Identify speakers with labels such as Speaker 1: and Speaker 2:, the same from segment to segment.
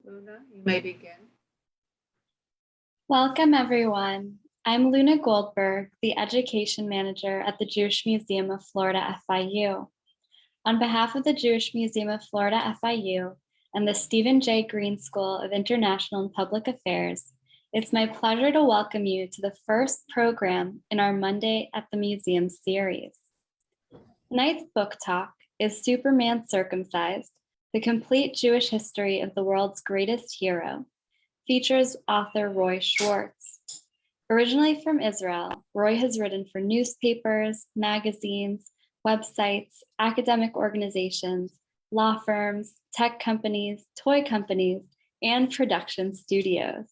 Speaker 1: Luna, you may begin.
Speaker 2: Welcome, everyone. I'm Luna Goldberg, the Education Manager at the Jewish Museum of Florida, FIU. On behalf of the Jewish Museum of Florida, FIU, and the Stephen J. Green School of International and Public Affairs, it's my pleasure to welcome you to the first program in our Monday at the Museum series. Tonight's book talk is Superman Circumcised, the complete Jewish history of the world's greatest hero, features author Roy Schwartz. Originally from Israel, Roy has written for newspapers, magazines, websites, academic organizations, law firms, tech companies, toy companies, and production studios.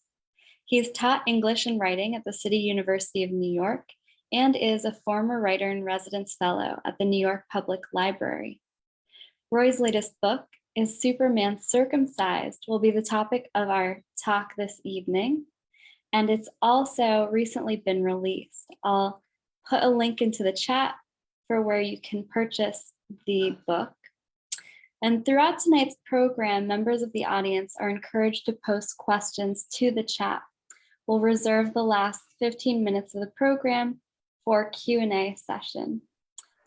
Speaker 2: He's taught English and writing at the City University of New York and is a former writer in residence fellow at the New York Public Library. Roy's latest book is Superman Circumcised, will be the topic of our talk this evening. And it's also recently been released. I'll put a link into the chat for where you can purchase the book. And throughout tonight's program, members of the audience are encouraged to post questions to the chat. We'll reserve the last 15 minutes of the program for Q&A session.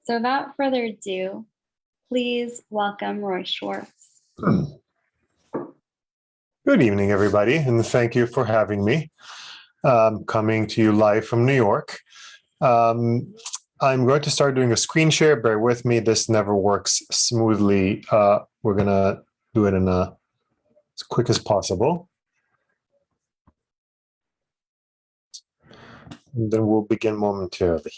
Speaker 2: So without further ado, please welcome Roy Schwartz.
Speaker 3: Good evening, everybody, and thank you for having me. Coming to you live from New York. I'm going to start doing a screen share. Bear with me. This never works smoothly. We're going to do it as quick as possible. And then we'll begin momentarily.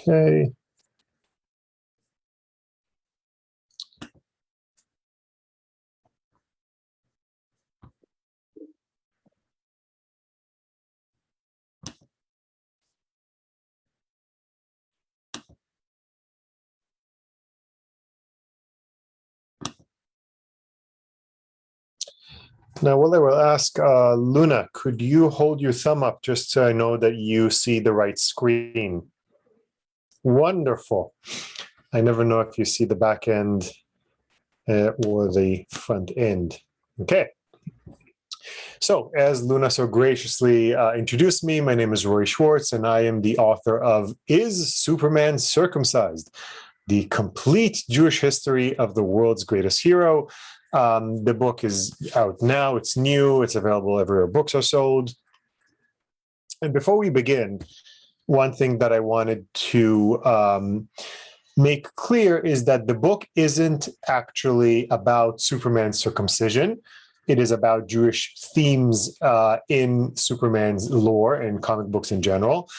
Speaker 3: Okay. Now, what I will ask, Luna, could you hold your thumb up just so I know that you see the right screen? Wonderful. I never know if you see the back end or the front end. Okay. So, as Luna so graciously introduced me, my name is Roy Schwartz, and I am the author of Is Superman Circumcised? The complete Jewish history of the world's greatest hero. The book is out now. It's new. It's available everywhere books are sold. And before we begin, one thing that I wanted to make clear is that the book isn't actually about Superman's circumcision. It is about Jewish themes in Superman's lore and comic books in general.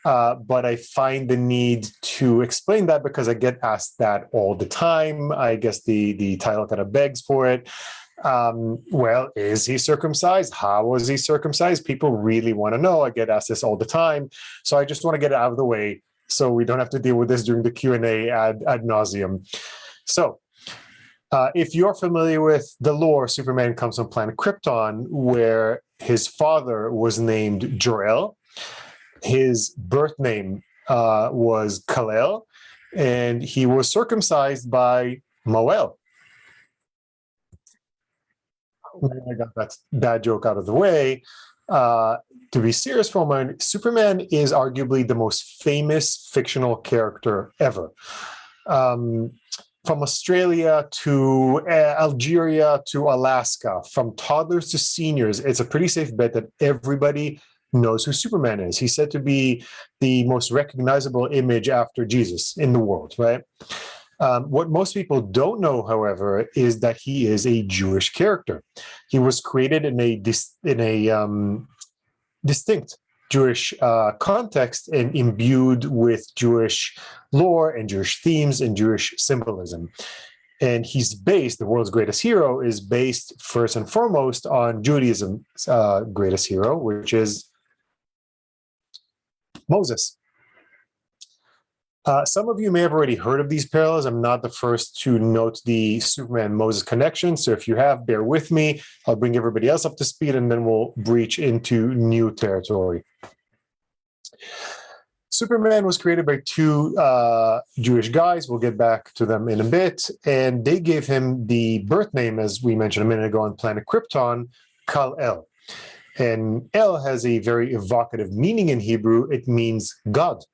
Speaker 3: But I find the need to explain that because I get asked that all the time. I guess the title kind of begs for it. Well, is he circumcised? How was he circumcised? People really want to know. I get asked this all the time. So I just want to get it out of the way so we don't have to deal with this during the Q&A ad nauseum. So if you're familiar with the lore, Superman comes from planet Krypton, where his father was named Jor-El. His birth name was Kal-El, and he was circumcised by Moel. I got that bad joke out of the way. To be serious for a moment, Superman is arguably the most famous fictional character ever. From Australia to Algeria to Alaska, from toddlers to seniors, it's a pretty safe bet that everybody knows who Superman is. He's said to be the most recognizable image after Jesus in the world, right? What most people don't know, however, is that he is a Jewish character. He was created in a distinct Jewish context and imbued with Jewish lore and Jewish themes and Jewish symbolism. And he's based, the world's greatest hero is based first and foremost on Judaism's greatest hero, which is Moses. Some of you may have already heard of these parallels. I'm not the first to note the Superman-Moses connection. So if you have, bear with me. I'll bring everybody else up to speed, and then we'll breach into new territory. Superman was created by two Jewish guys. We'll get back to them in a bit. And they gave him the birth name, as we mentioned a minute ago, on planet Krypton, Kal-El. And El has a very evocative meaning in Hebrew. It means God.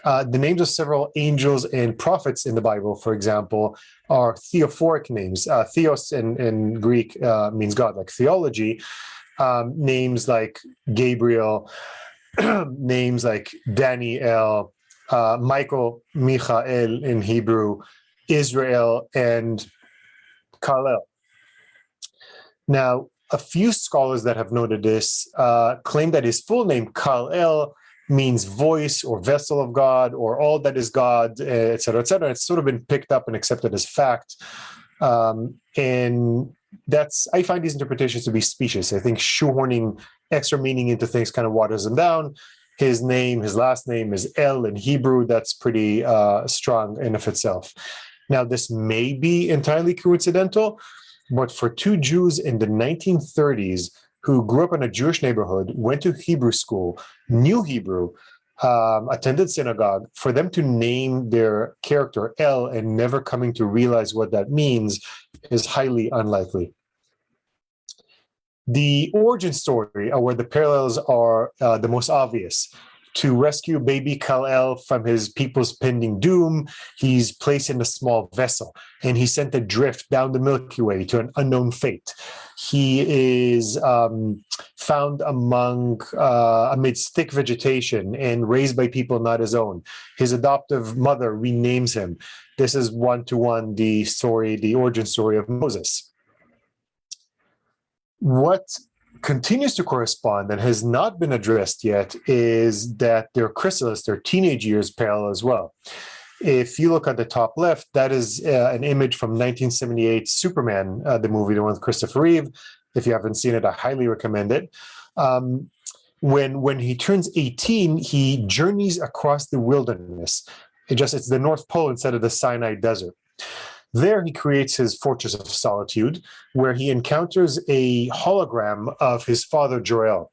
Speaker 3: The names of several angels and prophets in the Bible, for example, are theophoric names. Theos in Greek means God, like theology. Names like Gabriel, names like Daniel, Michael, Michael in Hebrew, Israel, and Kal-El. Now, a few scholars that have noted this claim that his full name, Kal-El, means voice or vessel of God or all that is God, et cetera, et cetera. It's sort of been picked up and accepted as fact. And I find these interpretations to be specious. I think shoehorning extra meaning into things kind of waters them down. His name, his last name is El in Hebrew. That's pretty strong in of itself. Now, this may be entirely coincidental, but for two Jews in the 1930s who grew up in a Jewish neighborhood, went to Hebrew school, knew Hebrew, attended synagogue, for them to name their character El and never coming to realize what that means is highly unlikely. The origin story, where the parallels are the most obvious. To rescue baby Kal-El from his people's pending doom, he's placed in a small vessel, and he's sent adrift down the Milky Way to an unknown fate. He is found amidst thick vegetation and raised by people not his own. His adoptive mother renames him. This is one-to-one the origin story of Moses. What continues to correspond and has not been addressed yet is that their chrysalis, their teenage years, parallel as well. If you look at the top left, that is an image from 1978 Superman, the movie, the one with Christopher Reeve. If you haven't seen it, I highly recommend it. When he turns 18, he journeys across the wilderness. It's the North Pole instead of the Sinai Desert. There, he creates his Fortress of Solitude, where he encounters a hologram of his father, Jor-El.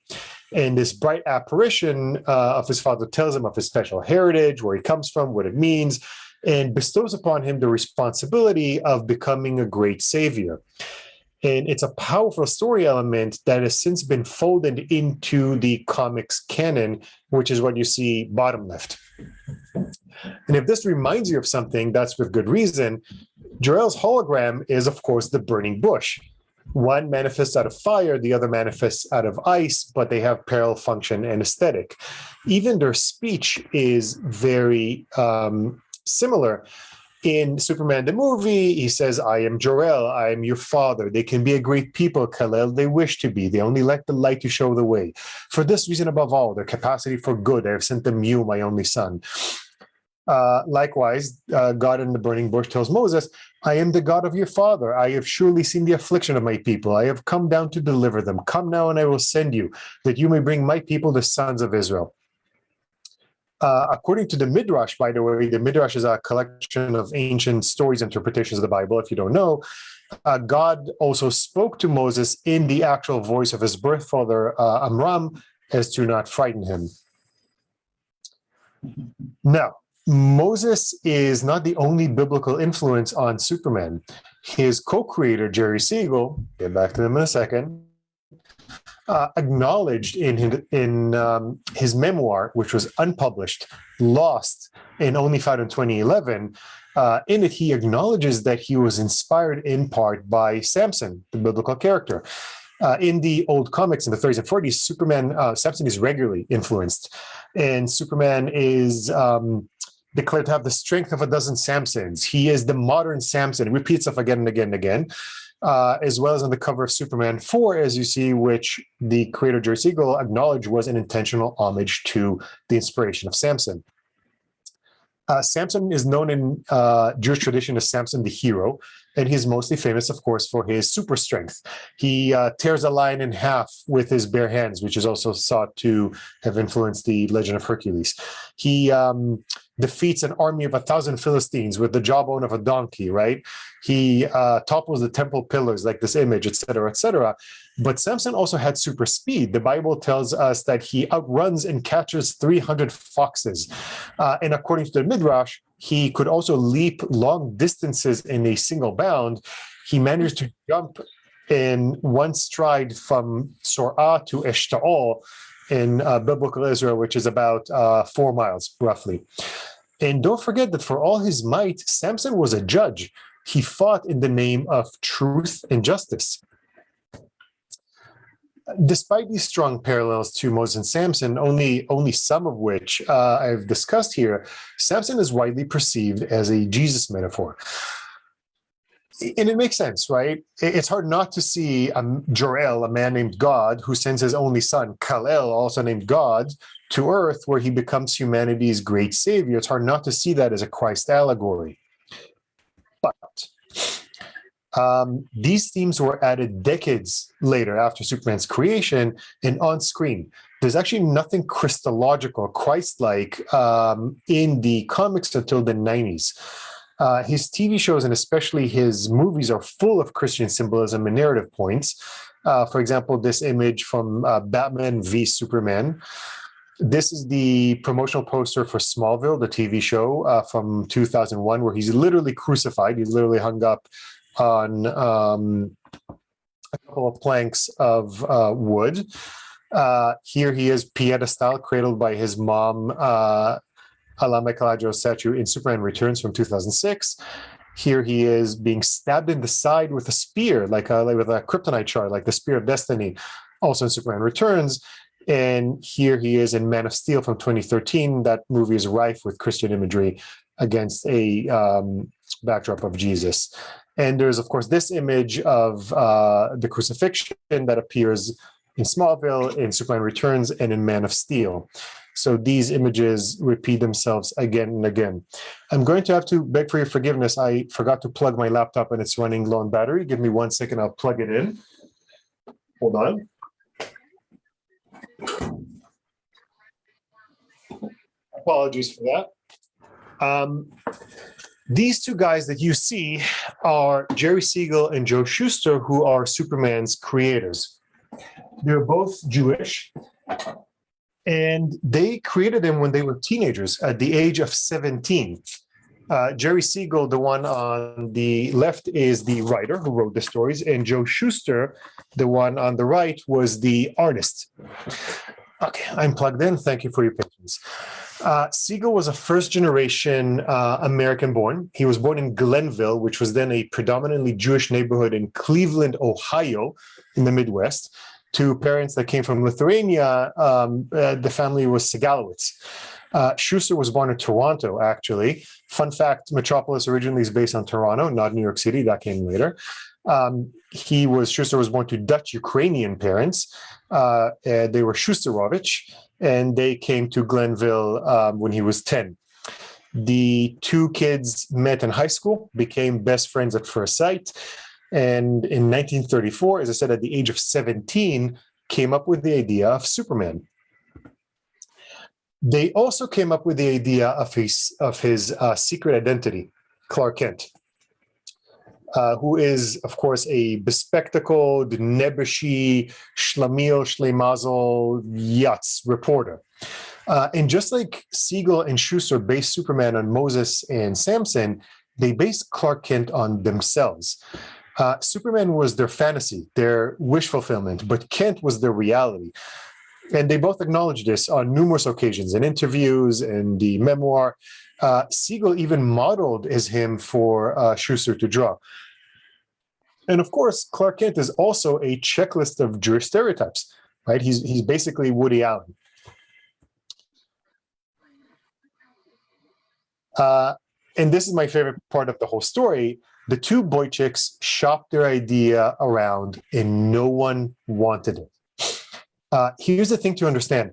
Speaker 3: And this bright apparition of his father tells him of his special heritage, where he comes from, what it means, and bestows upon him the responsibility of becoming a great savior. And it's a powerful story element that has since been folded into the comics canon, which is what you see bottom left. And if this reminds you of something, that's with good reason. Jor-El's hologram is, of course, the burning bush. One manifests out of fire, the other manifests out of ice, but they have parallel function and aesthetic. Even their speech is very similar. In Superman the movie, he says, I am Jor-El, I am your father. They can be a great people, Kal-El, they wish to be. They only lack the light to show the way. For this reason above all, their capacity for good, I have sent them you, my only son. Likewise, God in the burning bush tells Moses, I am the God of your father. I have surely seen the affliction of my people. I have come down to deliver them. Come now and I will send you, that you may bring my people, the sons of Israel. According to the Midrash, by the way, the Midrash is a collection of ancient stories, interpretations of the Bible, if you don't know. God also spoke to Moses in the actual voice of his birth father, Amram, as to not frighten him. Now, Moses is not the only biblical influence on Superman. His co-creator, Jerry Siegel, get back to him in a second, acknowledged in his memoir, which was unpublished, Lost, and only found in 2011, in it he acknowledges that he was inspired in part by Samson, the biblical character. In the old comics in the 30s and 40s, Samson is regularly influenced, and Superman is declared to have the strength of a dozen Samsons. He is the modern Samson. It repeats stuff again and again and again, as well as on the cover of Superman 4, as you see, which the creator Jerry Siegel acknowledged was an intentional homage to the inspiration of Samson. Samson is known in Jewish tradition as Samson the hero, And he's mostly famous, of course, for his super strength. He tears a lion in half with his bare hands, which is also thought to have influenced the legend of Hercules. He defeats an army of 1,000 Philistines with the jawbone of a donkey, right? He topples the temple pillars like this image, etc., etc. But Samson also had super speed. The Bible tells us that he outruns and catches 300 foxes. And according to the Midrash, he could also leap long distances in a single bound. He managed to jump in one stride from Sorah to Eshtaol in biblical Israel, which is about 4 miles, roughly. And don't forget that for all his might, Samson was a judge. He fought in the name of truth and justice. Despite these strong parallels to Moses and Samson, only some of which I've discussed here, Samson is widely perceived as a Jesus metaphor. And it makes sense, right? It's hard not to see Jor-El, a man named God, who sends his only son, Kal-El, also named God, to earth, where he becomes humanity's great savior. It's hard not to see that as a Christ allegory. But these themes were added decades later after Superman's creation, and on screen. There's actually nothing Christological, Christ-like in the comics until the 90s. His TV shows and especially his movies are full of Christian symbolism and narrative points. For example, this image from Batman v Superman. This is the promotional poster for Smallville, the TV show from 2001, where he's literally crucified. He's literally hung up on a couple of planks of wood. Here he is piedestal, cradled by his mom, Ala Michelangelo statue in Superman Returns from 2006. Here he is being stabbed in the side with a spear, like with a kryptonite shard, like the Spear of Destiny, also in Superman Returns. And here he is in Man of Steel from 2013. That movie is rife with Christian imagery against a backdrop of Jesus. And there's, of course, this image of the crucifixion that appears in Smallville, in Superman Returns, and in Man of Steel. So these images repeat themselves again and again. I'm going to have to beg for your forgiveness. I forgot to plug my laptop and it's running low on battery. Give me 1 second, I'll plug it in. Hold on. Apologies for that. These two guys that you see are Jerry Siegel and Joe Shuster, who are Superman's creators. They're both Jewish, and they created him when they were teenagers at the age of 17. Jerry Siegel, the one on the left, is the writer who wrote the stories, and Joe Shuster, the one on the right, was the artist. Okay, I'm plugged in. Thank you for your patience. Siegel was a first-generation American-born. He was born in Glenville, which was then a predominantly Jewish neighborhood in Cleveland, Ohio, in the Midwest, to parents that came from Lithuania. The family was Segalowitz. Schuster was born in Toronto, actually. Fun fact, Metropolis originally is based on Toronto, not New York City. That came later. Schuster was born to Dutch-Ukrainian parents. They were Schusterovich, and they came to Glenville when he was 10. The two kids met in high school, became best friends at first sight, and in 1934, as I said, at the age of 17, came up with the idea of Superman. They also came up with the idea of his secret identity, Clark Kent, who is, of course, a bespectacled, nebbishy, schlemiel, schlemazel, yatz reporter. And just like Siegel and Schuster based Superman on Moses and Samson, they based Clark Kent on themselves. Superman was their fantasy, their wish fulfillment, but Kent was their reality. And they both acknowledged this on numerous occasions in interviews and the memoir. Siegel even modeled as him for Schuster to draw. And of course, Clark Kent is also a checklist of Jewish stereotypes, right? He's basically Woody Allen. And this is my favorite part of the whole story. The two boy chicks shopped their idea around and no one wanted it. Here's the thing to understand.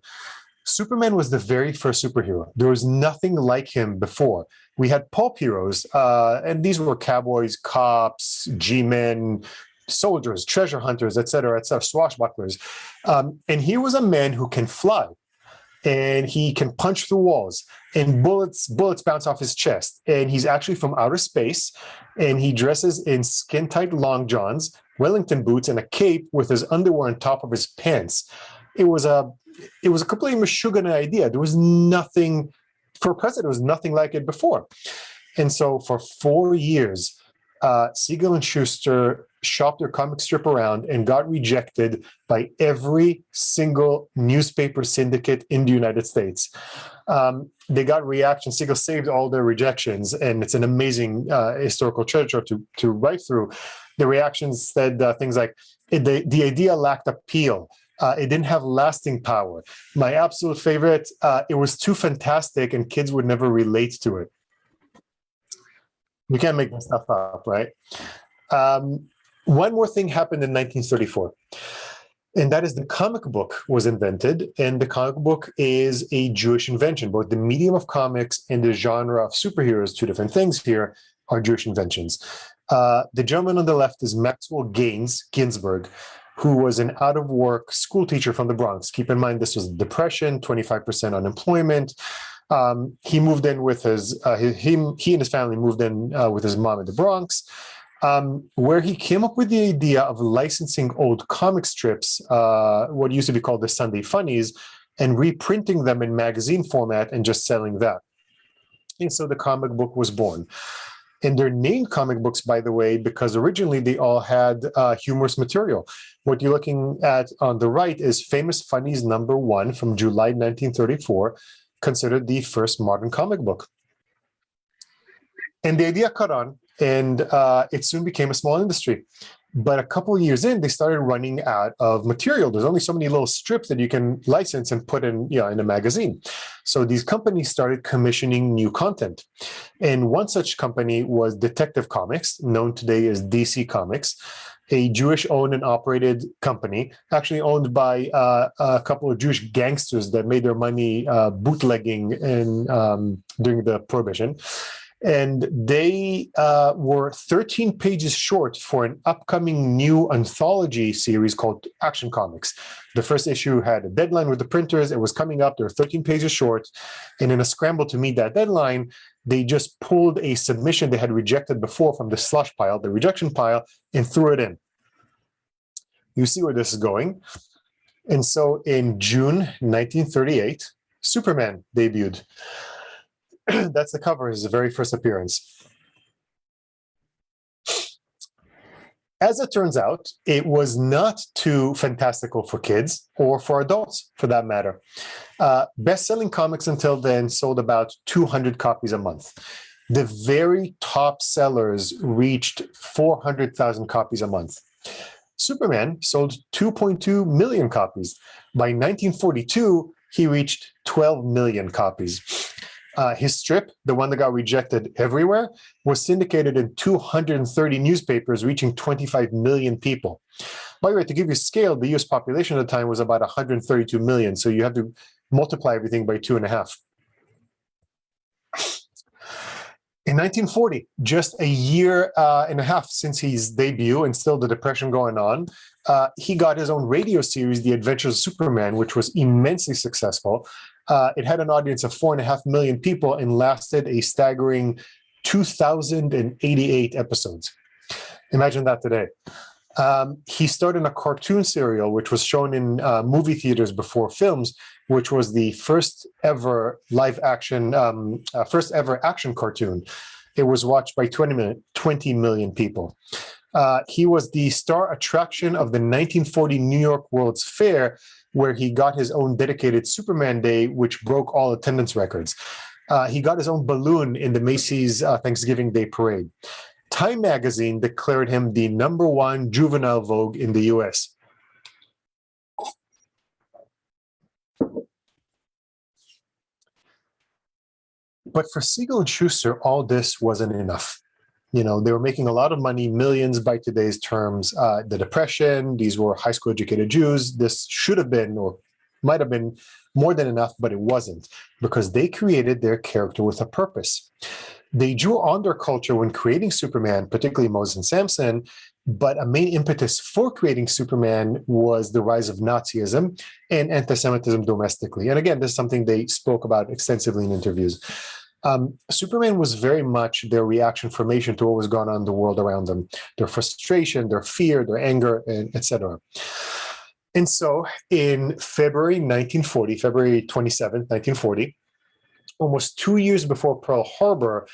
Speaker 3: Superman was the very first superhero. There was nothing like him before. We had pulp heroes, and these were cowboys, cops, G-men, soldiers, treasure hunters, etc., swashbucklers. And here was a man who can fly, and he can punch through walls, and bullets bounce off his chest. And he's actually from outer space, and he dresses in skin-tight long johns, Wellington boots, and a cape with his underwear on top of his pants. It was a completely Meshuggah idea. There was nothing, for a president, there was nothing like it before. And so for 4 years, Siegel and Schuster shopped their comic strip around and got rejected by every single newspaper syndicate in the United States. They got reactions. Siegel saved all their rejections, and it's an amazing historical treasure to write through. The reactions said things like, the idea lacked appeal. It didn't have lasting power. My absolute favorite, it was too fantastic and kids would never relate to it. You can't make this stuff up, right? One more thing happened in 1934, and that is the comic book was invented, and the comic book is a Jewish invention. Both the medium of comics and the genre of superheroes, two different things here, are Jewish inventions. The gentleman on the left is Maxwell Ginsberg, who was an out-of-work school teacher from the Bronx. Keep in mind, this was the Depression, 25% unemployment. He moved in with he and his family moved in with his mom in the Bronx, where he came up with the idea of licensing old comic strips, what used to be called the Sunday Funnies, and reprinting them in magazine format and just selling that. And so the comic book was born. And they're named comic books, by the way, because originally they all had humorous material. What you're looking at on the right is Famous Funnies #1 from July 1934, considered the first modern comic book. And the idea caught on, and it soon became a small industry. But a couple of years in, they started running out of material. There's only so many little strips that you can license and put in, in a magazine. So these companies started commissioning new content. And one such company was Detective Comics, known today as DC Comics, a Jewish-owned and operated company, actually owned by a couple of Jewish gangsters that made their money bootlegging during the Prohibition. And they were 13 pages short for an upcoming new anthology series called Action Comics. The first issue had a deadline with the printers. It was coming up. They were 13 pages short. And in a scramble to meet that deadline, they just pulled a submission they had rejected before from the slush pile, the rejection pile, and threw it in. You see where this is going. And so in June 1938, Superman debuted. That's the cover, his very first appearance. As it turns out, it was not too fantastical for kids or for adults, for that matter. Best-selling comics until then sold about 200 copies a month. The very top sellers reached 400,000 copies a month. Superman sold 2.2 million copies. By 1942, he reached 12 million copies. His strip, the one that got rejected everywhere, was syndicated in 230 newspapers, reaching 25 million people. By the way, to give you scale, the US population at the time was about 132 million, so you have to multiply everything by 2.5. In 1940, just a year and a half since his debut and still the Depression going on, he got his own radio series, The Adventures of Superman, which was immensely successful. It had an audience of 4.5 million people and lasted a staggering 2,088 episodes. Imagine that today. He starred in a cartoon serial, which was shown in movie theaters before films, which was the first ever live action, first ever action cartoon. It was watched by 20 million people. He was the star attraction of the 1940 New York World's Fair, where he got his own dedicated Superman Day, which broke all attendance records. He got his own balloon in the Macy's Thanksgiving Day Parade. Time magazine declared him the #1 juvenile Vogue in the US. But for Siegel and Schuster, all this wasn't enough. They were making a lot of money, millions by today's terms. The Depression, these were high school educated Jews. This should have been, or might have been more than enough, but it wasn't, because they created their character with a purpose. They drew on their culture when creating Superman, particularly Moses and Samson, but a main impetus for creating Superman was the rise of Nazism and anti-Semitism domestically. And again, this is something they spoke about extensively in interviews. Superman was very much their reaction formation to what was going on in the world around them, their frustration, their fear, their anger, and etc. And so in February 1940, February 27th, 1940, almost 2 years before Pearl Harbor,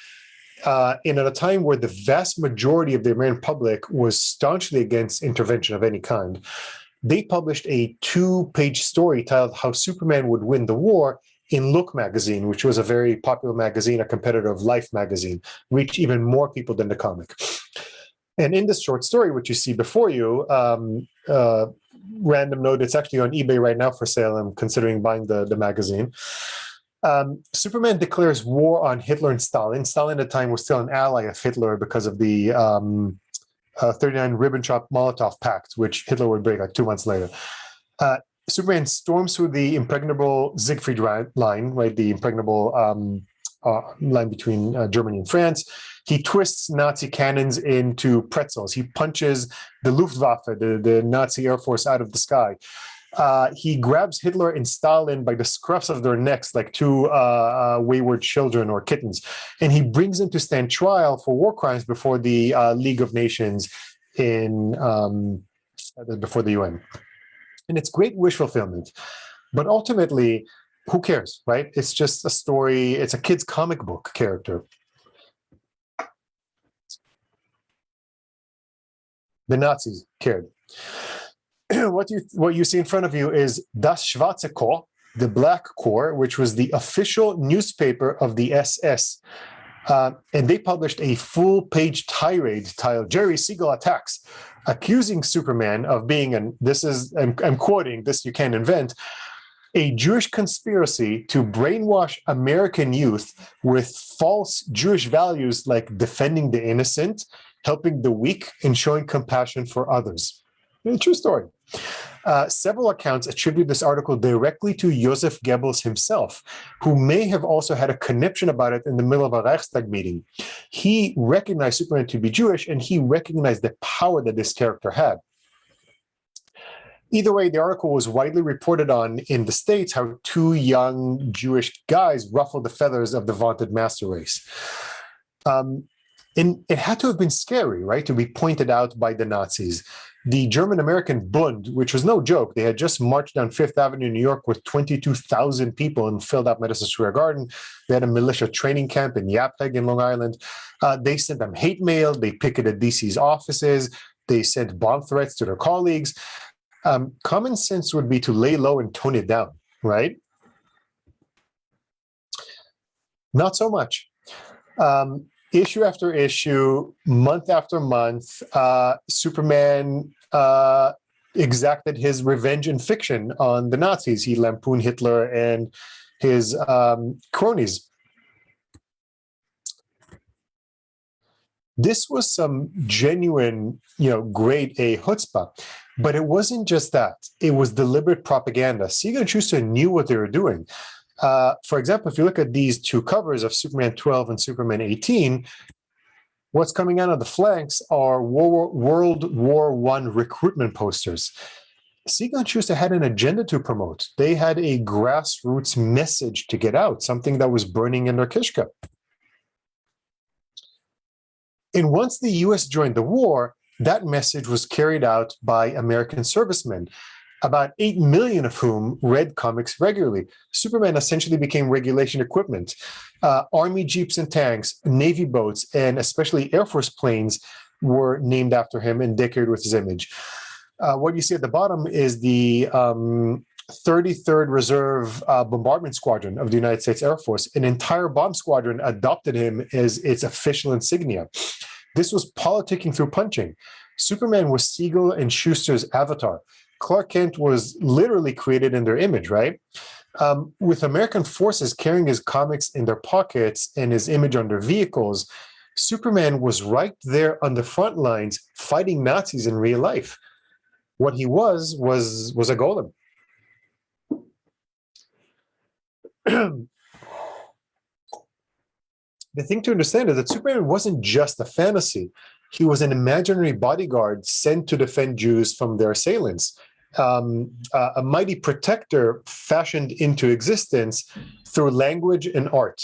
Speaker 3: and at a time where the vast majority of the American public was staunchly against intervention of any kind, they published a 2-page story titled How Superman Would Win the War in Look magazine, which was a very popular magazine, a competitor of Life magazine, reached even more people than the comic. And in this short story, which you see before you, random note, it's actually on eBay right now for sale. I'm considering buying the magazine. Superman declares war on Hitler and Stalin. Stalin at the time was still an ally of Hitler because of the 39 Ribbentrop-Molotov Pact, which Hitler would break like 2 months later. Superman storms through the impregnable Siegfried line, right, the impregnable line between Germany and France. He twists Nazi cannons into pretzels. He punches the Luftwaffe, the Nazi Air Force, out of the sky. He grabs Hitler and Stalin by the scruffs of their necks like two wayward children or kittens, and he brings them to stand trial for war crimes before the League of Nations before the UN. And it's great wish fulfillment, but ultimately, who cares, right? It's just a story. It's a kid's comic book character. The Nazis cared. What you see in front of you is Das Schwarze Korps, the Black Corps, which was the official newspaper of the SS. And they published a full-page tirade titled "Jerry Siegel Attacks," accusing Superman of being, and this is, I'm quoting, this you can't invent, a Jewish conspiracy to brainwash American youth with false Jewish values like defending the innocent, helping the weak, and showing compassion for others. A true story. Several accounts attribute this article directly to Joseph Goebbels himself, who may have also had a conniption about it in the middle of a Reichstag meeting. He recognized Superman to be Jewish, and he recognized the power that this character had. Either way, the article was widely reported on in the States how two young Jewish guys ruffled the feathers of the vaunted master race. And it had to have been scary, right, to be pointed out by the Nazis. The German-American Bund, which was no joke, they had just marched down Fifth Avenue in New York with 22,000 people and filled out Madison Square Garden. They had a militia training camp in Yaphank in Long Island. They sent them hate mail. They picketed DC's offices. They sent bomb threats to their colleagues. Common sense would be to lay low and tone it down, right? Not so much. Issue after issue, month after month, Superman exacted his revenge in fiction on the Nazis. He lampooned Hitler and his cronies. This was some genuine, grade A chutzpah. But it wasn't just that. It was deliberate propaganda. Siegel and Schuster knew what they were doing. For example, if you look at these two covers of Superman 12 and Superman 18, what's coming out of the flanks are World War I recruitment posters. Siegel and Schuster had an agenda to promote. They had a grassroots message to get out, something that was burning in their kishka. And once the U.S. joined the war, that message was carried out by American servicemen, about 8 million of whom read comics regularly. Superman essentially became regulation equipment. Army jeeps and tanks, Navy boats, and especially Air Force planes were named after him and decorated with his image. What you see at the bottom is the 33rd Reserve Bombardment Squadron of the United States Air Force. An entire bomb squadron adopted him as its official insignia. This was politicking through punching. Superman was Siegel and Schuster's avatar. Clark Kent was literally created in their image, right? With American forces carrying his comics in their pockets and his image on their vehicles, Superman was right there on the front lines fighting Nazis in real life. What he was a golem. The thing to understand is that Superman wasn't just a fantasy. He was an imaginary bodyguard sent to defend Jews from their assailants, a mighty protector fashioned into existence through language and art,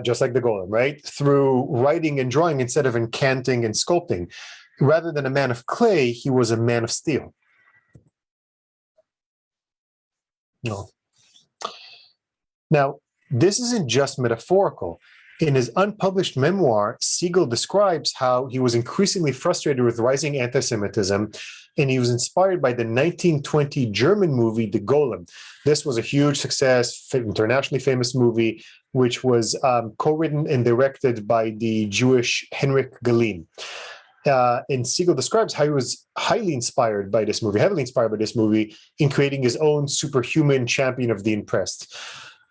Speaker 3: just like the golem, right? Through writing and drawing instead of incanting and sculpting. Rather than a man of clay, he was a man of steel. No. Now, this isn't just metaphorical. In his unpublished memoir, Siegel describes how he was increasingly frustrated with rising anti-Semitism, and he was inspired by the 1920 German movie, The Golem. This was a huge success, internationally famous movie, which was co-written and directed by the Jewish Henrik Galeen. And Siegel describes how he was heavily inspired by this movie in creating his own superhuman champion of the oppressed.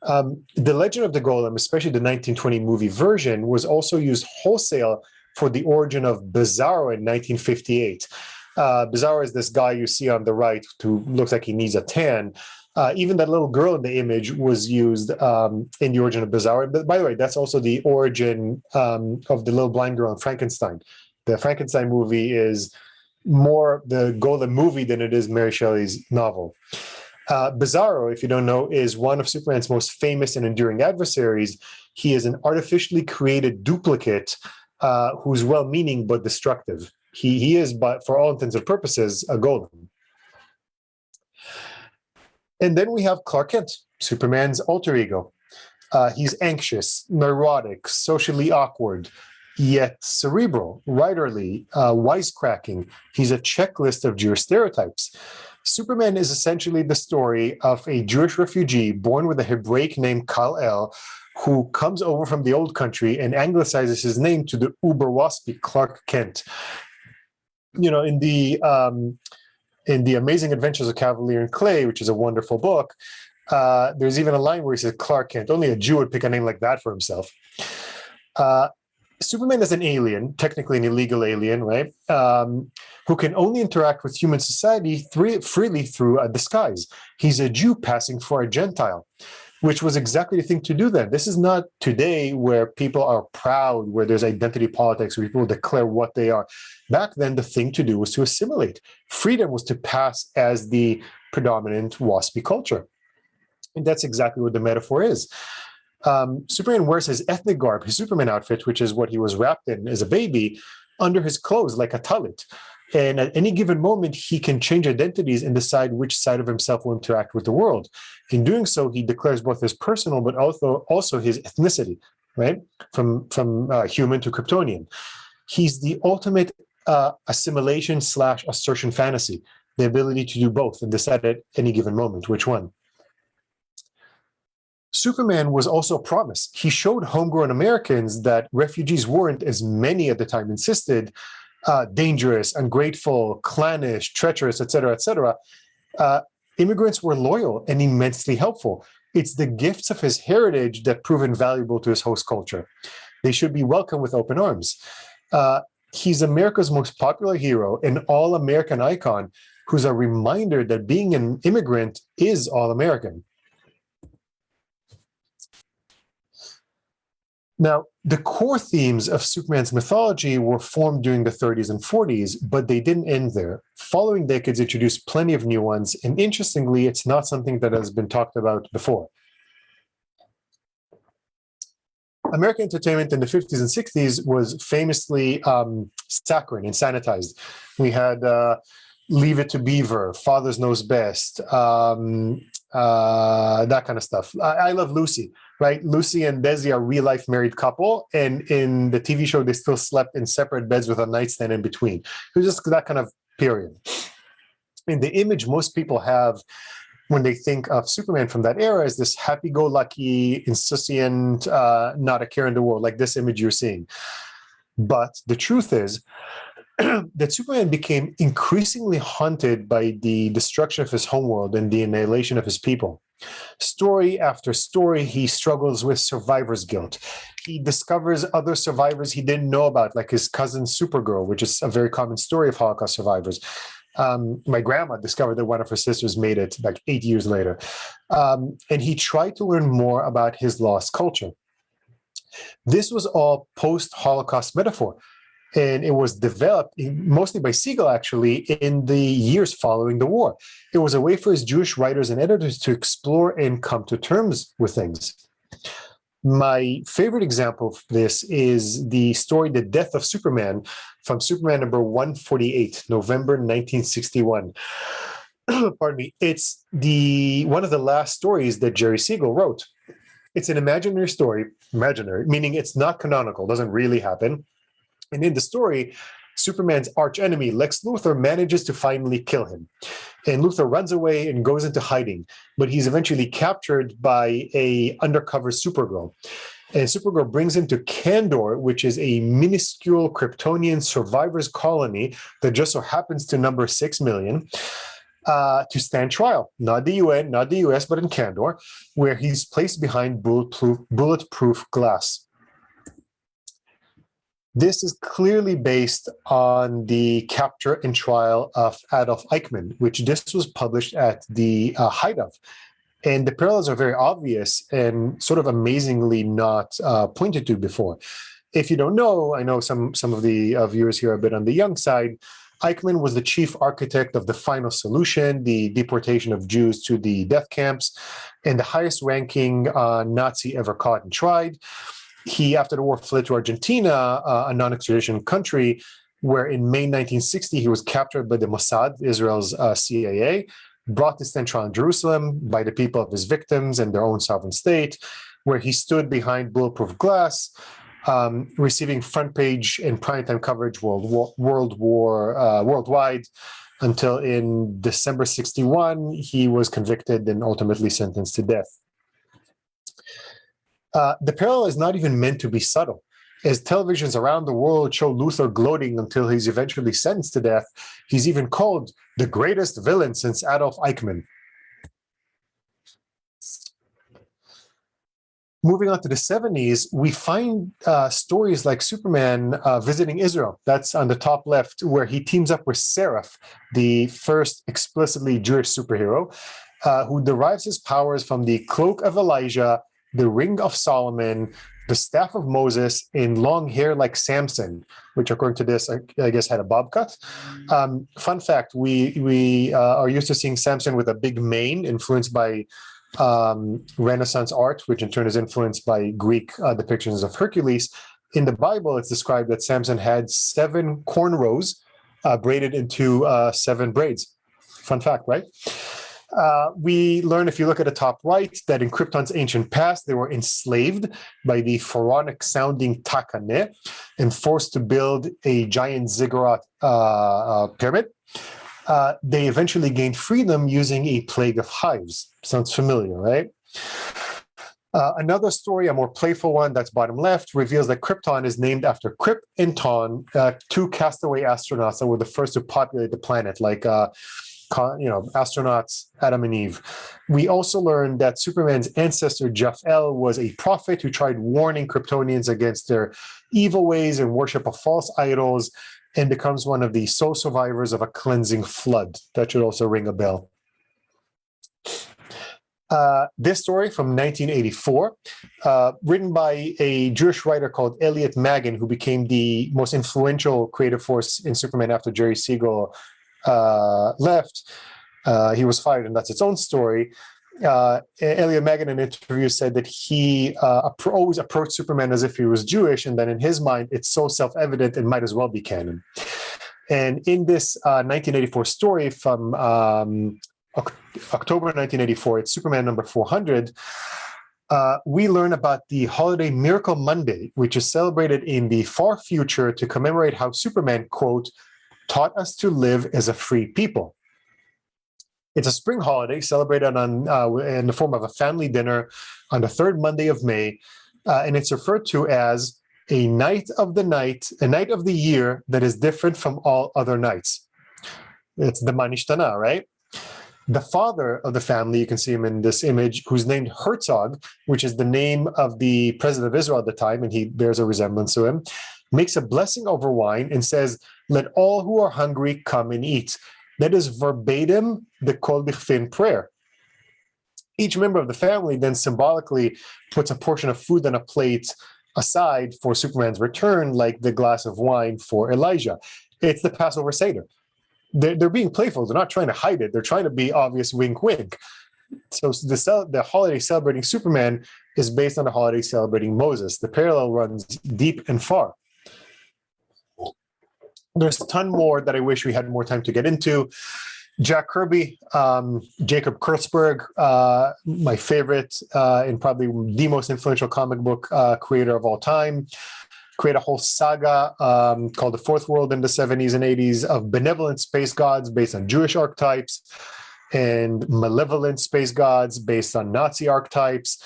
Speaker 3: The Legend of the Golem, especially the 1920 movie version, was also used wholesale for the origin of Bizarro in 1958. Bizarro is this guy you see on the right who looks like he needs a tan. Even that little girl in the image was used in the origin of Bizarro. But by the way, that's also the origin of the little blind girl in Frankenstein. The Frankenstein movie is more the Golem movie than it is Mary Shelley's novel. Bizarro, if you don't know, is one of Superman's most famous and enduring adversaries. He is an artificially created duplicate who's well-meaning but destructive. He is, but for all intents and purposes, a golem. And then we have Clark Kent, Superman's alter ego. He's anxious, neurotic, socially awkward, yet cerebral, writerly, wisecracking. He's a checklist of Jewish stereotypes. Superman is essentially the story of a Jewish refugee born with a Hebraic name Kal-El, who comes over from the old country and anglicizes his name to the uber-waspy Clark Kent. You know, in the Amazing Adventures of Cavalier and Clay, which is a wonderful book, there's even a line where he says Clark Kent. Only a Jew would pick a name like that for himself. Superman is an alien, technically an illegal alien, right? Who can only interact with human society freely through a disguise. He's a Jew passing for a Gentile, which was exactly the thing to do then. This is not today where people are proud, where there's identity politics, where people declare what they are. Back then, the thing to do was to assimilate. Freedom was to pass as the predominant waspy culture. And that's exactly what the metaphor is. Superman wears his ethnic garb, his Superman outfit, which is what he was wrapped in as a baby, under his clothes like a talit. And at any given moment, he can change identities and decide which side of himself will interact with the world. In doing so, he declares both his personal, but also his ethnicity, right? From human to Kryptonian. He's the ultimate assimilation/assertion fantasy, the ability to do both and decide at any given moment which one. Superman was also a promise. He showed homegrown Americans that refugees weren't, as many at the time insisted, dangerous, ungrateful, clannish, treacherous, etc., etc. Immigrants were loyal and immensely helpful. It's the gifts of his heritage that prove invaluable to his host culture. They should be welcomed with open arms. He's America's most popular hero, an all-American icon, who's a reminder that being an immigrant is all-American. Now, the core themes of Superman's mythology were formed during the 30s and 40s, but they didn't end there. Following decades introduced plenty of new ones, and interestingly, it's not something that has been talked about before. American entertainment in the 50s and 60s was famously saccharine and sanitized. We had Leave It to Beaver, Father's Knows Best, that kind of stuff. I Love Lucy, right? Lucy and Desi are a real-life married couple, and in the TV show, they still slept in separate beds with a nightstand in between. It was just that kind of period. And the image most people have when they think of Superman from that era is this happy-go-lucky, insouciant, not a care in the world, like this image you're seeing. But the truth is that Superman became increasingly haunted by the destruction of his homeworld and the annihilation of his people. Story after story, he struggles with survivor's guilt. He discovers other survivors he didn't know about, like his cousin Supergirl, which is a very common story of Holocaust survivors. My grandma discovered that one of her sisters made it like 8 years later. And he tried to learn more about his lost culture. This was all post-Holocaust metaphor. And it was developed mostly by Siegel, actually, in the years following the war. It was a way for his Jewish writers and editors to explore and come to terms with things. My favorite example of this is the story The Death of Superman from Superman number 148, November 1961. Pardon me. It's one of the last stories that Jerry Siegel wrote. It's an imaginary story, imaginary, meaning it's not canonical, doesn't really happen. And in the story, Superman's archenemy, Lex Luthor, manages to finally kill him. And Luthor runs away and goes into hiding, but he's eventually captured by a undercover Supergirl. And Supergirl brings him to Kandor, which is a minuscule Kryptonian survivors colony that just so happens to number 6 million, to stand trial. Not the UN, not the US, but in Kandor, where he's placed behind bulletproof glass. This is clearly based on the capture and trial of Adolf Eichmann, which this was published at the height of. And the parallels are very obvious and sort of amazingly not pointed to before. If you don't know, I know some of the viewers here are a bit on the young side. Eichmann was the chief architect of the final solution, the deportation of Jews to the death camps, and the highest ranking Nazi ever caught and tried. He, after the war, fled to Argentina, a non-extradition country, where in May 1960, he was captured by the Mossad, Israel's CIA, brought to stand trial in Jerusalem by the people of his victims and their own sovereign state, where he stood behind bulletproof glass, receiving front page and primetime coverage worldwide, until in December 61, he was convicted and ultimately sentenced to death. The parallel is not even meant to be subtle. As televisions around the world show Luthor gloating until he's eventually sentenced to death, he's even called the greatest villain since Adolf Eichmann. Moving on to the 70s, we find stories like Superman visiting Israel. That's on the top left, where he teams up with Seraph, the first explicitly Jewish superhero, who derives his powers from the cloak of Elijah, the ring of Solomon, the staff of Moses, and long hair like Samson, which according to this, I guess, had a bob cut. Fun fact, we are used to seeing Samson with a big mane, influenced by Renaissance art, which in turn is influenced by Greek depictions of Hercules. In the Bible, it's described that Samson had 7 cornrows braided into 7 braids. Fun fact, right? We learn, if you look at the top right, that in Krypton's ancient past, they were enslaved by the pharaonic-sounding Takaneh and forced to build a giant ziggurat pyramid. They eventually gained freedom using a plague of hives. Sounds familiar, right? Another story, a more playful one, that's bottom left, reveals that Krypton is named after Kryp and Ton, 2 castaway astronauts that were the first to populate the planet, like astronauts Adam and Eve. We also learned that Superman's ancestor Jaf-El was a prophet who tried warning Kryptonians against their evil ways and worship of false idols, and becomes one of the sole survivors of a cleansing flood. That should also ring a bell. This story from 1984, written by a Jewish writer called Elliot Maggin, who became the most influential creative force in Superman after Jerry Siegel left. He was fired, and that's its own story. Elliot Maggin in an interview said that he always approached Superman as if he was Jewish, and then in his mind, it's so self-evident it might as well be canon. And in this 1984 story from October 1984, it's Superman number 400, we learn about the holiday Miracle Monday, which is celebrated in the far future to commemorate how Superman, quote, taught us to live as a free people. It's a spring holiday celebrated in the form of a family dinner on the 3rd Monday of May, and it's referred to as a night of the year that is different from all other nights. It's the Manishtana, right? The father of the family, you can see him in this image, who's named Herzog, which is the name of the president of Israel at the time, and he bears a resemblance to him, makes a blessing over wine and says, "Let all who are hungry come and eat. That is verbatim the Kol Bichtin prayer. Each member of the family then symbolically puts a portion of food on a plate aside for Superman's return, like the glass of wine for Elijah. It's the Passover Seder. They're being playful. They're not trying to hide it. They're trying to be obvious wink, wink. So the holiday celebrating Superman is based on the holiday celebrating Moses. The parallel runs deep and far. There's a ton more that I wish we had more time to get into. Jack Kirby, Jacob Kurtzberg, my favorite and probably the most influential comic book creator of all time, create a whole saga called The Fourth World in the 70s and 80s of benevolent space gods based on Jewish archetypes and malevolent space gods based on Nazi archetypes,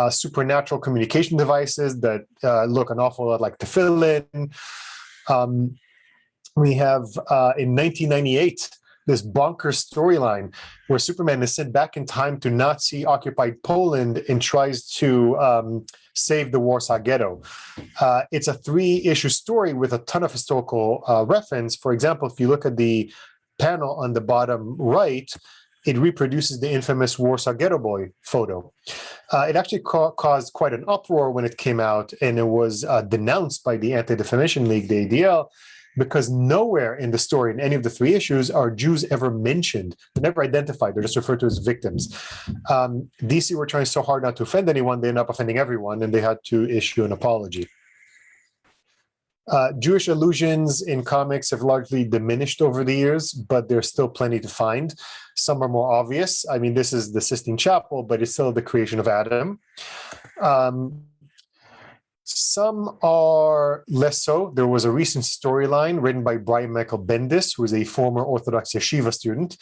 Speaker 3: supernatural communication devices that look an awful lot like tefillin. We have in 1998, this bonkers storyline where Superman is sent back in time to Nazi-occupied Poland and tries to save the Warsaw Ghetto. It's a 3-issue story with a ton of historical reference. For example, if you look at the panel on the bottom right, it reproduces the infamous Warsaw Ghetto Boy photo. It actually caused quite an uproar when it came out, and it was denounced by the Anti-Defamation League, the ADL, because nowhere in the story, in any of the 3 issues, are Jews ever mentioned. They're never identified. They're just referred to as victims. DC were trying so hard not to offend anyone, they ended up offending everyone, and they had to issue an apology. Jewish allusions in comics have largely diminished over the years, but there's still plenty to find. Some are more obvious. I mean, this is the Sistine Chapel, but it's still the creation of Adam. Some are less so. There was a recent storyline written by Brian Michael Bendis, who is a former Orthodox yeshiva student,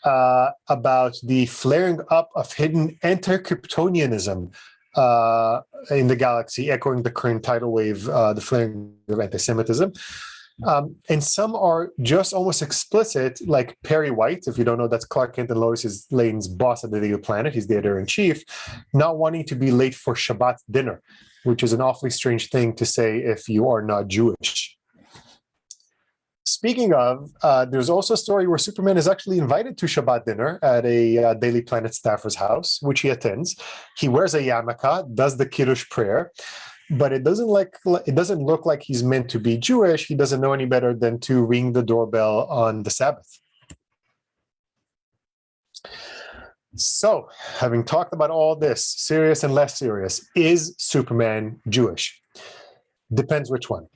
Speaker 3: about the flaring up of hidden anti-Kryptonianism in the galaxy, echoing the current tidal wave, the flaring of anti-Semitism. And some are just almost explicit, like Perry White. If you don't know, that's Clark Kent and Lois Lane's boss at the Daily Planet. He's the editor-in-chief, not wanting to be late for Shabbat dinner, which is an awfully strange thing to say if you are not Jewish. Speaking of, there's also a story where Superman is actually invited to Shabbat dinner at a Daily Planet staffer's house, which he attends. He wears a yarmulke, does the Kiddush prayer, but it doesn't look like he's meant to be Jewish. He doesn't know any better than to ring the doorbell on the Sabbath. So, having talked about all this, serious and less serious, is Superman Jewish? Depends which one.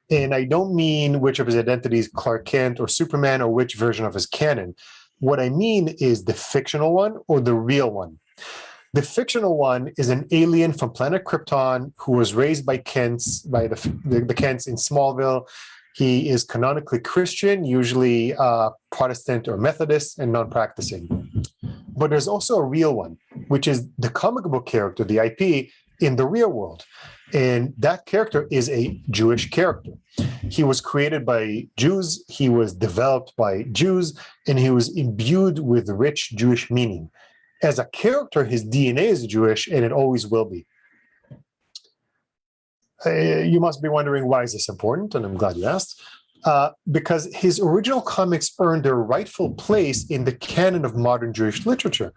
Speaker 3: And I don't mean which of his identities, Clark Kent or Superman, or which version of his canon. What I mean is the fictional one or the real one. The fictional one is an alien from planet Krypton who was raised by the Kents in Smallville. He is canonically Christian, usually Protestant or Methodist, and non-practicing. But there's also a real one, which is the comic book character, the IP, in the real world. And that character is a Jewish character. He was created by Jews, he was developed by Jews, and he was imbued with rich Jewish meaning. As a character, his DNA is Jewish, and it always will be. You must be wondering, why is this important? And I'm glad you asked. Because his original comics earned their rightful place in the canon of modern Jewish literature.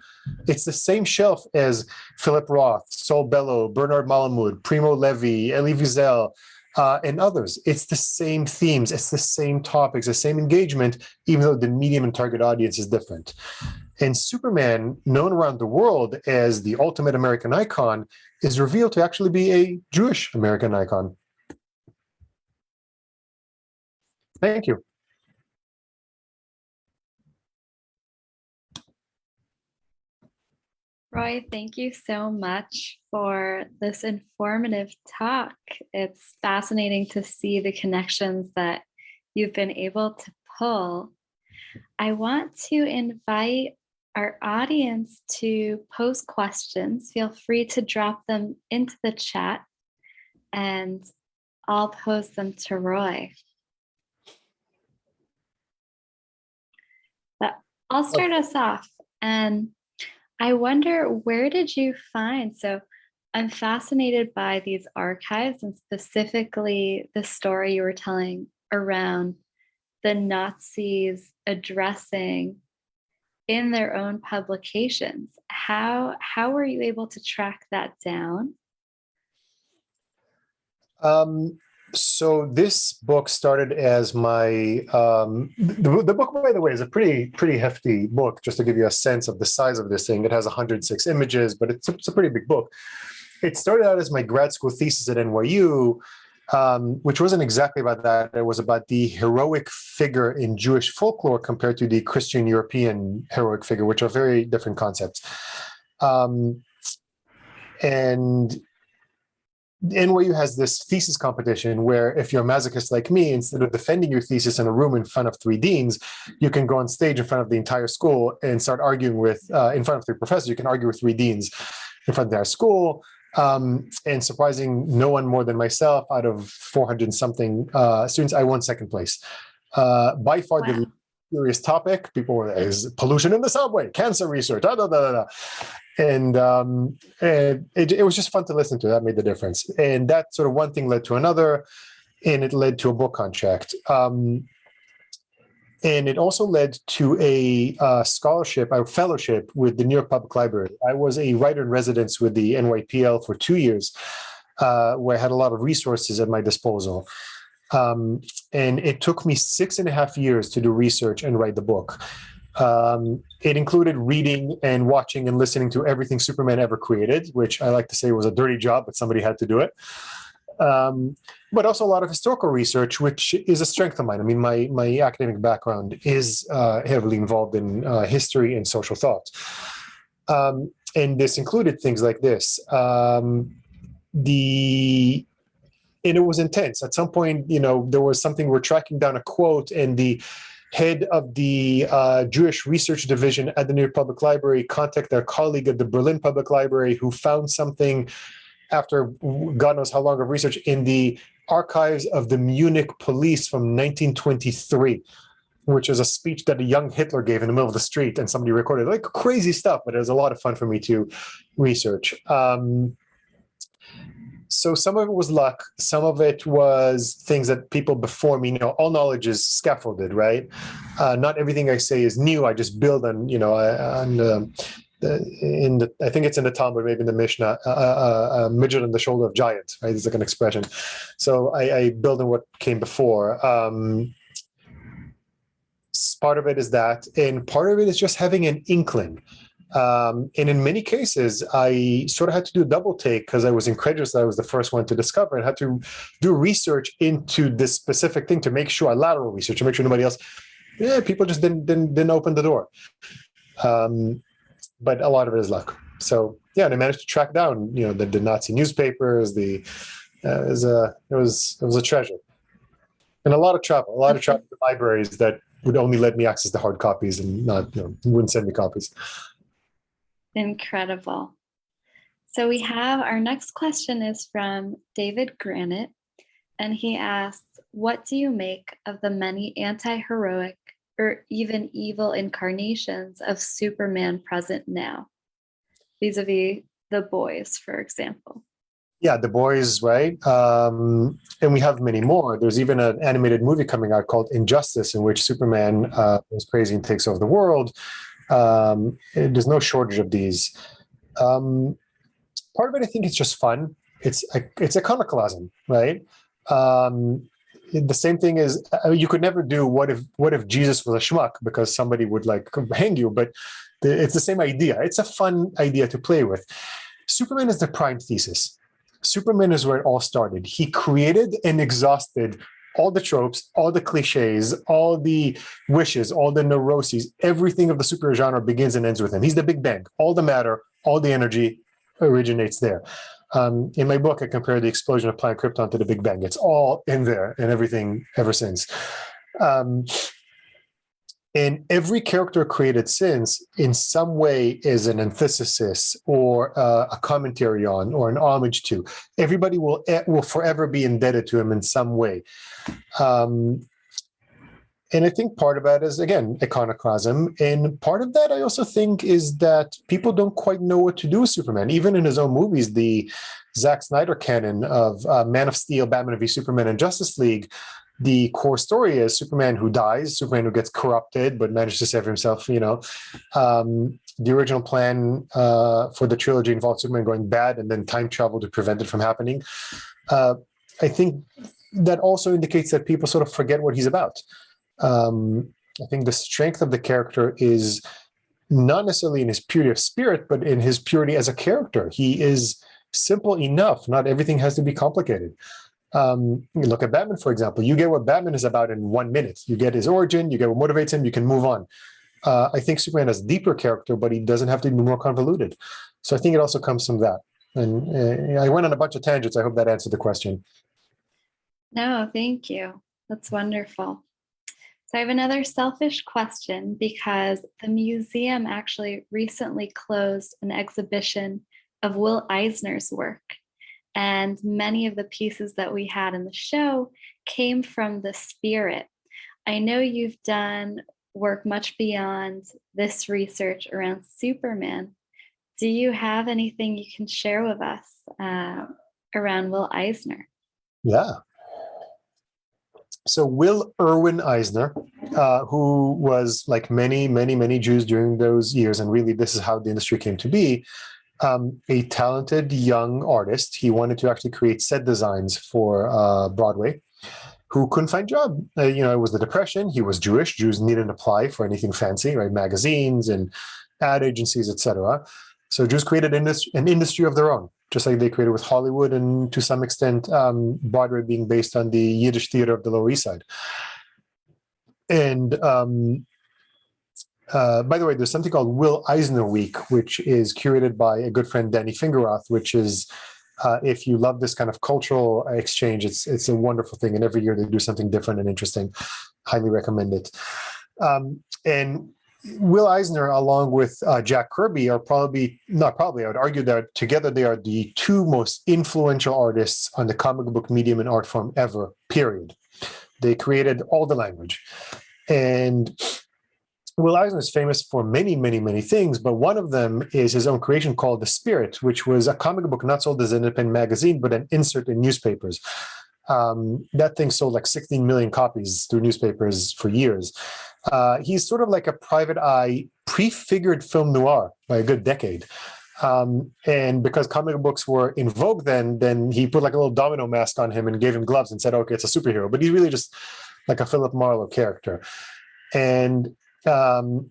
Speaker 3: It's the same shelf as Philip Roth, Saul Bellow, Bernard Malamud, Primo Levi, Elie Wiesel, and others. It's the same themes, it's the same topics, the same engagement, even though the medium and target audience is different. And Superman, known around the world as the ultimate American icon, is revealed to actually be a Jewish American icon. Thank you.
Speaker 2: Roy, thank you so much for this informative talk. It's fascinating to see the connections that you've been able to pull. I want to invite our audience to post questions. Feel free to drop them into the chat and I'll pose them to Roy. But I'll start us off, and I wonder, where did you find, so I'm fascinated by these archives and specifically the story you were telling around the Nazis addressing in their own publications. How were you able to track that down?
Speaker 3: So this book started as my the book, by the way, is a pretty hefty book. Just to give you a sense of the size of this thing, it has 106 images, but it's a pretty big book. It started out as my grad school thesis at NYU, which wasn't exactly about that. It was about the heroic figure in Jewish folklore compared to the Christian European heroic figure, which are very different concepts. And NYU has this thesis competition where if you're a masochist like me, instead of defending your thesis in a room in front of 3 deans, you can go on stage in front of the entire school and start arguing with, in front of 3 professors, you can argue with 3 deans in front of their school. And surprising no one more than myself, out of 400 and something students, I won second place. By far the serious topic, people were, is pollution in the subway, cancer research, And it was just fun to listen to. That made the difference. And that sort of one thing led to another, and it led to a book contract. And it also led to a scholarship, a fellowship with the New York Public Library. I was a writer in residence with the NYPL for 2 years, where I had a lot of resources at my disposal. And it took me 6.5 years to do research and write the book. It included reading and watching and listening to everything Superman ever created, which I like to say was a dirty job, but somebody had to do it. But also a lot of historical research, which is a strength of mine. I mean, my academic background is heavily involved in history and social thought. And this included things like this. And it was intense. At some point, there was something, we're tracking down a quote, and the head of the Jewish Research Division at the New York Public Library contacted their colleague at the Berlin Public Library who found something after God knows how long of research in the archives of the Munich police from 1923, which is a speech that a young Hitler gave in the middle of the street, and somebody recorded, like crazy stuff, but it was a lot of fun for me to research. So some of it was luck. Some of it was things that people before me, all knowledge is scaffolded, right? Not everything I say is new. I just build on, I think it's in the Talmud, maybe in the Mishnah, midget on the shoulder of giants, right? It's like an expression. So I build on what came before. Part of it is that, and part of it is just having an inkling. And in many cases, I sort of had to do a double take because I was incredulous that I was the first one to discover, and had to do research into this specific thing to make sure, lateral research, to make sure nobody else, people just didn't open the door. But a lot of it is luck. So yeah, and I managed to track down, the Nazi newspapers. It was a treasure, and a lot of travel to libraries that would only let me access the hard copies and not, wouldn't send me copies.
Speaker 2: Incredible. So we have our next question is from David Granite, and he asks, what do you make of the many anti-heroic or even evil incarnations of Superman present now, vis-a-vis the boys, for example?
Speaker 3: Yeah, the boys, right? And we have many more. There's even an animated movie coming out called Injustice, in which Superman goes crazy and takes over the world. There's no shortage of these. Part of it, I think, it's just fun. It's iconoclasm, right? The same thing is, you could never do what if Jesus was a schmuck, because somebody would hang you. But it's the same idea. It's a fun idea to play with. Superman is the prime thesis. Superman is where it all started. He created and exhausted all the tropes, all the cliches, all the wishes, all the neuroses. Everything of the superhero genre begins and ends with him. He's the Big Bang. All the matter, all the energy originates there. In my book, I compare the explosion of planet Krypton to the Big Bang. It's all in there and everything ever since. And every character created since, in some way, is an antithesis or a commentary on, or an homage to. Everybody will forever be indebted to him in some way. And I think part of that is, again, iconoclasm. And part of that, I also think, is that people don't quite know what to do with Superman. Even in his own movies, the Zack Snyder canon of Man of Steel, Batman v Superman, and Justice League, the core story is Superman who dies, Superman who gets corrupted but manages to save himself. The original plan for the trilogy involved Superman going bad and then time travel to prevent it from happening. I think that also indicates that people sort of forget what he's about. I think the strength of the character is not necessarily in his purity of spirit, but in his purity as a character. He is simple enough. Not everything has to be complicated. You look at Batman, for example. You get what Batman is about in 1 minute. You get his origin, you get what motivates him, you can move on. I think Superman has deeper character, but he doesn't have to be more convoluted. So I think it also comes from that. And I went on a bunch of tangents. I hope that answered the question.
Speaker 2: No, thank you. That's wonderful. So I have another selfish question because the museum actually recently closed an exhibition of Will Eisner's work. And many of the pieces that we had in the show came from the spirit. I know you've done work much beyond this research around Superman. Do you have anything you can share with us around Will Eisner?
Speaker 3: Yeah. So Will Irwin Eisner, who was like many Jews during those years, and really this is how the industry came to be, a talented young artist. He wanted to actually create set designs for Broadway, who couldn't find a job. It was the Depression. He was Jewish. Jews needn't apply for anything fancy, right? Magazines and ad agencies, etc. So Jews created an industry of their own, just like they created with Hollywood and to some extent Broadway being based on the Yiddish theater of the Lower East Side. And by the way, there's something called Will Eisner Week, which is curated by a good friend, Danny Fingeroth, which is, if you love this kind of cultural exchange, it's a wonderful thing. And every year they do something different and interesting. Highly recommend it. And Will Eisner, along with Jack Kirby, are I would argue that together they are the two most influential artists on the comic book medium and art form ever, period. They created all the language. And Will Eisner is famous for many things, but one of them is his own creation called The Spirit, which was a comic book not sold as an independent magazine, but an insert in newspapers. That thing sold like 16 million copies through newspapers for years. He's sort of like a private eye, prefigured film noir by a good decade. And because comic books were in vogue then he put like a little domino mask on him and gave him gloves and said, okay, it's a superhero. But he's really just like a Philip Marlowe character. And, Danny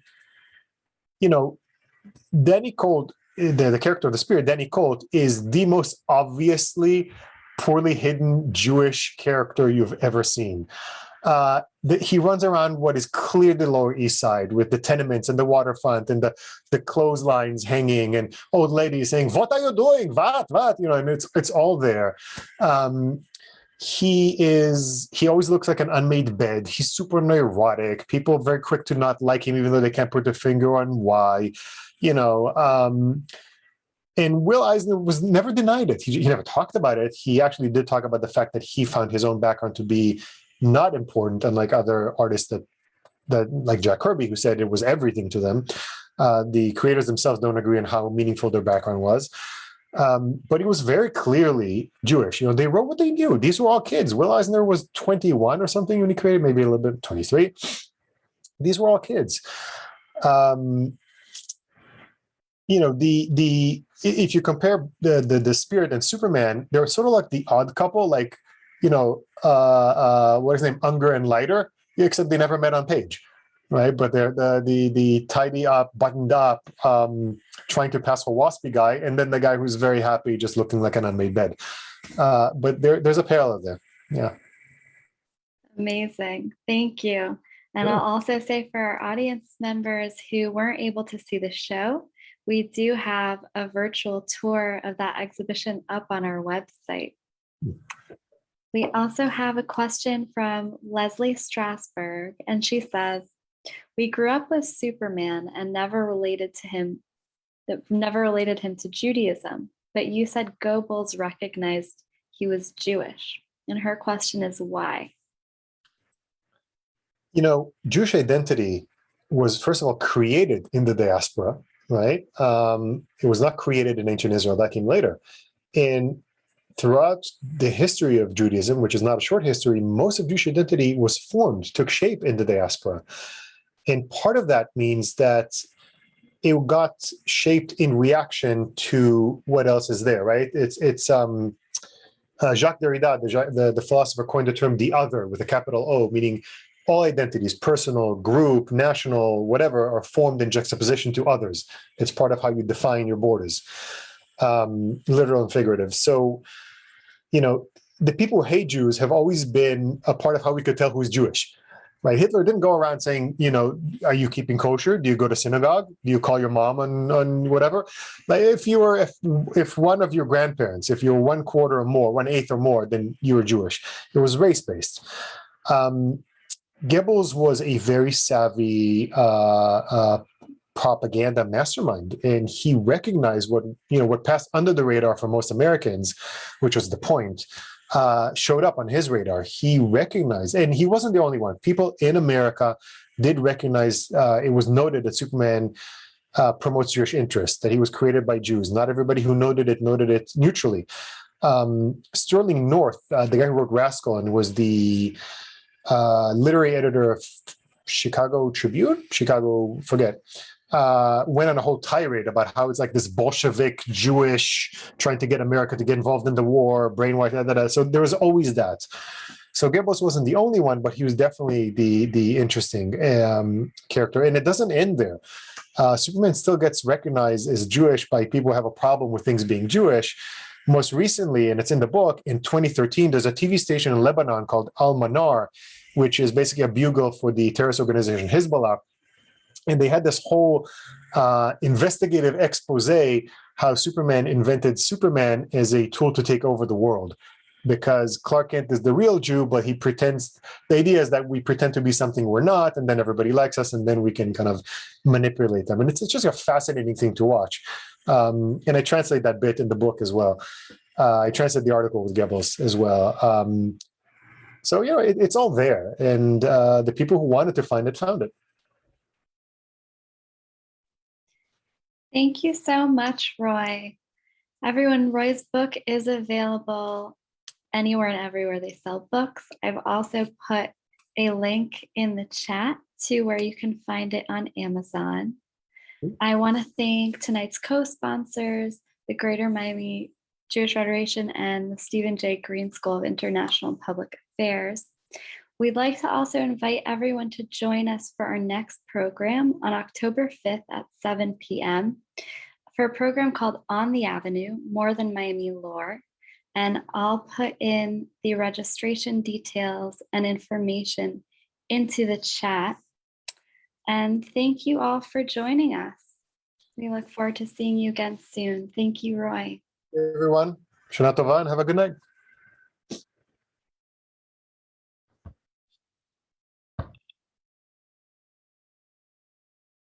Speaker 3: Colt, the character of the Spirit, Danny Colt, is the most obviously poorly hidden Jewish character you've ever seen. He runs around what is clearly the Lower East Side with the tenements and the waterfront and the clotheslines hanging and old ladies saying, "What are you doing? What?" And it's all there. He always looks like an unmade bed. He's super neurotic. People are very quick to not like him, even though they can't put their finger on why. And Will Eisner was never denied it. He never talked about it. He actually did talk about the fact that he found his own background to be not important, unlike other artists that like Jack Kirby, who said it was everything to them. The creators themselves don't agree on how meaningful their background was. But he was very clearly Jewish. They wrote what they knew. These were all kids. Will Eisner was 21 or something when he created, maybe a little bit, 23. These were all kids. If you compare the Spirit and Superman, they're sort of like the odd couple, like, what is his name, Unger and Leiter, except they never met on page, right? But they're the tidy up, buttoned up, trying to pass for waspy guy, and then the guy who's very happy, just looking like an unmade bed. But there's a parallel there. Yeah.
Speaker 2: Amazing. Thank you. And I'll also say for our audience members who weren't able to see the show, we do have a virtual tour of that exhibition up on our website. We also have a question from Leslie Strasberg, and she says, "We grew up with Superman and never related him to Judaism, but you said Goebbels recognized he was Jewish." And her question is why?
Speaker 3: Jewish identity was, first of all, created in the diaspora, right? It was not created in ancient Israel. That came later. And throughout the history of Judaism, which is not a short history, most of Jewish identity was formed, took shape in the diaspora. And part of that means that it got shaped in reaction to what else is there, right? It's Jacques Derrida, the philosopher, coined the term "the other" with a capital O, meaning all identities, personal, group, national, whatever, are formed in juxtaposition to others. It's part of how you define your borders, literal and figurative. So, the people who hate Jews have always been a part of how we could tell who's Jewish. Right? Hitler didn't go around saying, are you keeping kosher? Do you go to synagogue? Do you call your mom on whatever? Like if one of your grandparents, if you're 1/4 or more, 1/8 or more, then you were Jewish. It was race-based. Goebbels was a very savvy propaganda mastermind, and he recognized what passed under the radar for most Americans, which was the point. Showed up on his radar. He recognized, and he wasn't the only one. People in America did recognize, it was noted that Superman promotes Jewish interests, that he was created by Jews. Not everybody who noted it neutrally. Sterling North, the guy who wrote Rascal and was the literary editor of Chicago Tribune, went on a whole tirade about how it's like this Bolshevik Jewish trying to get America to get involved in the war, brainwash, So there was always that. So Goebbels wasn't the only one, but he was definitely the interesting character. And it doesn't end there. Superman still gets recognized as Jewish by people who have a problem with things being Jewish. Most recently, and it's in the book, in 2013, there's a TV station in Lebanon called Al-Manar, which is basically a bugle for the terrorist organization Hezbollah. And they had this whole investigative expose how Superman invented Superman as a tool to take over the world, because Clark Kent is the real Jew, but he pretends, the idea is that we pretend to be something we're not, and then everybody likes us, and then we can kind of manipulate them. And it's just a fascinating thing to watch. And I translate that bit in the book as well. I translate the article with Goebbels as well. So, it's all there. And the people who wanted to find it found it.
Speaker 2: Thank you so much, Roy. Everyone, Roy's book is available anywhere and everywhere they sell books. I've also put a link in the chat to where you can find it on Amazon. I want to thank tonight's co-sponsors, the Greater Miami Jewish Federation and the Stephen J. Green School of International and Public Affairs. We'd like to also invite everyone to join us for our next program on October 5th at 7 p.m. for a program called On the Avenue, More Than Miami Lore. And I'll put in the registration details and information into the chat. And thank you all for joining us. We look forward to seeing you again soon. Thank you, Roy.
Speaker 3: Hey everyone, Shana Tova, and have a good night.